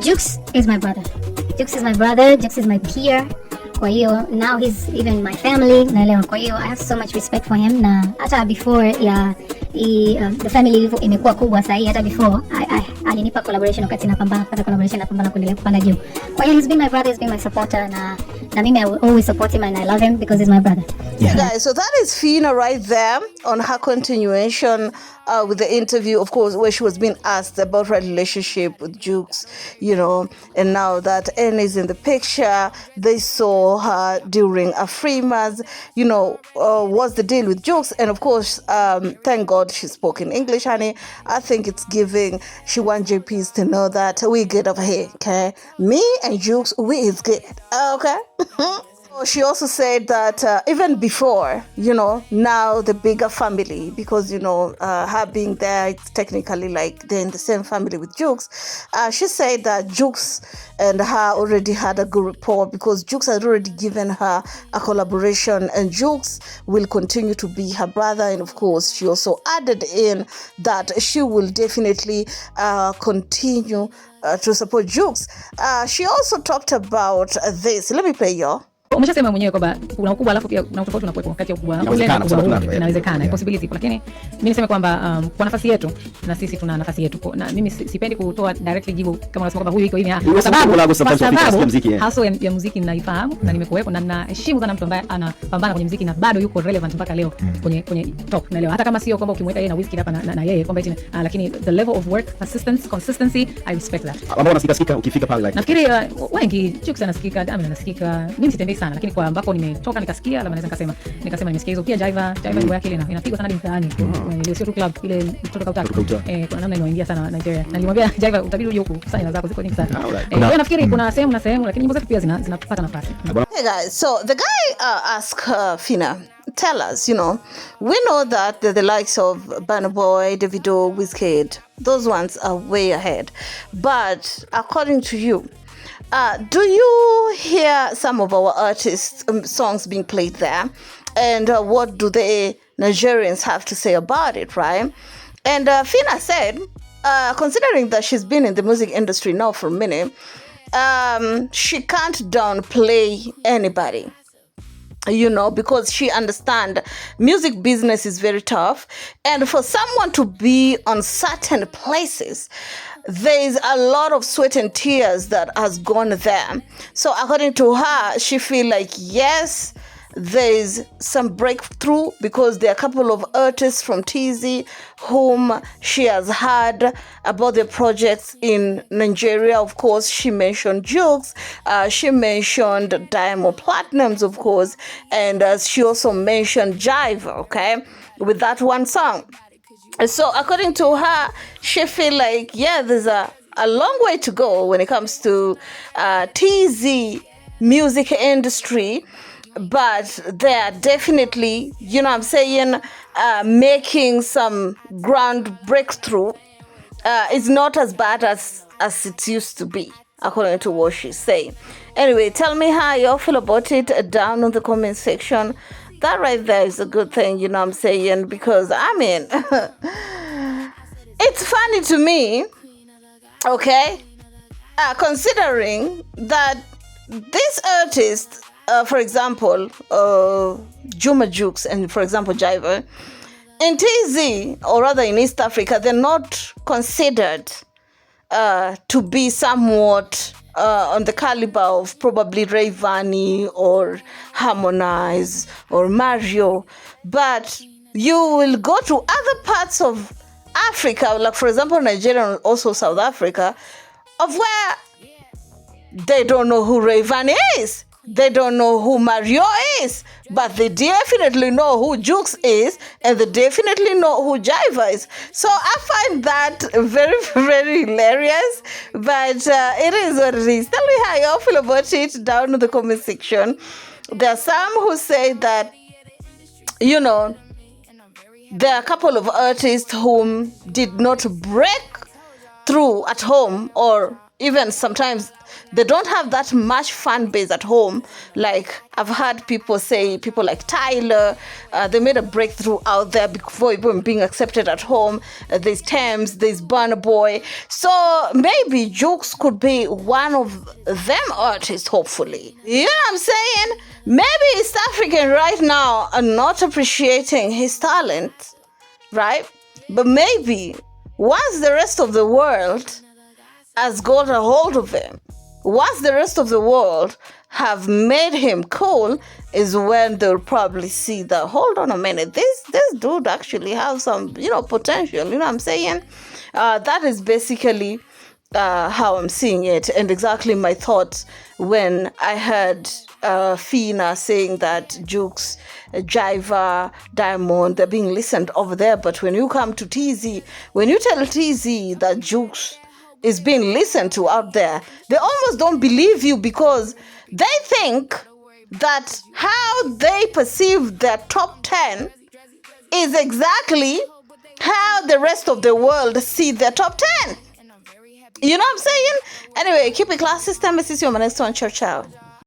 Jukes is my brother. Jukes is my brother. Jukes is my peer. Kwa hiyo now he's even my family, naelewa. Kwa hiyo I have so much respect for him, na hata before ya the family imekuwa kubwa sasa, hata before alinipa collaboration wakati napambana kupata collaboration, napambana kuendelea kupanda juu. Kwa hiyo he's been my brother, he's been my supporter, na mimi I will always support him and I love him because he's my brother. Yeah. Guys, so that is Fina right there on her continuation with the interview, of course, where she was being asked about her relationship with Jukes, you know, and now that ENI is in the picture, they saw her during a FRIMAs, you know, what's the deal with Jukes? And of course, thank God she spoke in English, honey. I think it's giving, she wants JPs to know that we good over here, okay? Me and Jukes, we is good, okay? She also said that even before, you know, now the bigger family, because, you know, her being there, it's technically like they're in the same family with Jukes. She said that Jukes and her already had a good rapport because Jukes had already given her a collaboration and Jukes will continue to be her brother. And of course, she also added in that she will definitely continue to support Jukes. She also talked about this. Let me play y'all. Umeshasema mwenyewe kwamba kuna ukubwa alafu pia na utofauti unakuwepo kati ya ukubwa na ukubwa. Inawezekana, possibility. Lakini mimi niseme kwamba kwa nafasi yetu na sisi tuna nafasi yetu. Na mimi sipendi kutoa directly jibu kama unasema kwamba huyu iko hivi, kwa sababu hasa ya muziki ninaifahamu na nimekuwepo na naheshimu sana mtu ambaye anapambana kwenye muziki na bado yuko relevant mpaka leo kwenye top, naelewa. Hata kama sio kwamba ukimweka yeye na Wizkid hapa na yeye kwamba eti, lakini the level of work, persistence, consistency, I respect that. Ambao unasikika ukifika pale like. Nafikiri wengi Jukes anasikika, anasikika. Mimi sitembei sana, lakini kwa ambako nimetoka nikasikia, labda naweza nikasema nimesikia hizo. Pia Jiva nyimbo yake ile inapigwa sana mtaani. Ile sio tu club, ile mtoto kautaka. Kuna namna inaingia sana Nigeria. Na nilimwambia Jiva utabidi uje huku, sana zako ziko nyingi sana. Kwa nafikiri kuna sehemu na sehemu, lakini nyimbo zetu pia zinapata nafasi. Hey guys, so the guy asked Fina, tell us, you know, we know that the likes of Burna Boy, Davido, Wizkid, those ones are way ahead. But according to you, do you hear some of our artists' songs being played there? And what do the Nigerians have to say about it, right? And Fina said, considering that she's been in the music industry now for a minute, she can't downplay anybody. You know, because she understands music business is very tough. And for someone to be on certain places, there's a lot of sweat and tears that has gone there. So according to her, she feel like, yes, there's some breakthrough because there are a couple of artists from TZ whom she has heard about their projects in Nigeria. Of course, she mentioned Jukes, she mentioned Diamond Platnumz, of course, and she also mentioned Jive, okay, with that one song. So according to her, she feel like, yeah, there's a long way to go when it comes to TZ music industry. But they are definitely, you know what I'm saying, making some ground breakthrough. It's not as bad as it used to be, according to what she's saying. Anyway, tell me how you all feel about it down in the comment section. That right there is a good thing, you know what I'm saying, because, I mean, it's funny to me, okay, considering that this artist, for example, Jukes and, for example, Jiva, in TZ, or rather in East Africa, they're not considered to be somewhat on the caliber of probably Rayvanny or Harmonize or Mario. But you will go to other parts of Africa, like, for example, Nigeria and also South Africa, of where they don't know who Rayvanny is. They don't know who Mario is, but they definitely know who Jukes is, and they definitely know who Jiva is. So I find that very, very hilarious, but it is what it is. Tell me how you all feel about it down in the comment section. There are some who say that, you know, there are a couple of artists whom did not break through at home or even sometimes they don't have that much fan base at home. Like I've heard people say, people like Tyler, they made a breakthrough out there before even being accepted at home. There's Thames, there's Burna Boy. So maybe Jukes could be one of them artists, hopefully. You know what I'm saying? Maybe East African right now are not appreciating his talent, right? But maybe once the rest of the world has got a hold of him, once the rest of the world have made him cool, is when they'll probably see that, hold on a minute, this dude actually has some, potential. You know what I'm saying? That is basically how I'm seeing it, and exactly my thoughts when I heard Fina saying that Jukes, Jiva, Diamond, they're being listened over there. But when you come to TZ, when you tell TZ that Jukes is being listened to out there, they almost don't believe you, because they think that how they perceive their top 10 is exactly how the rest of the world see their top 10. You know what I'm saying? Anyway, keep it classy. Time to see you on my next one. Ciao, ciao.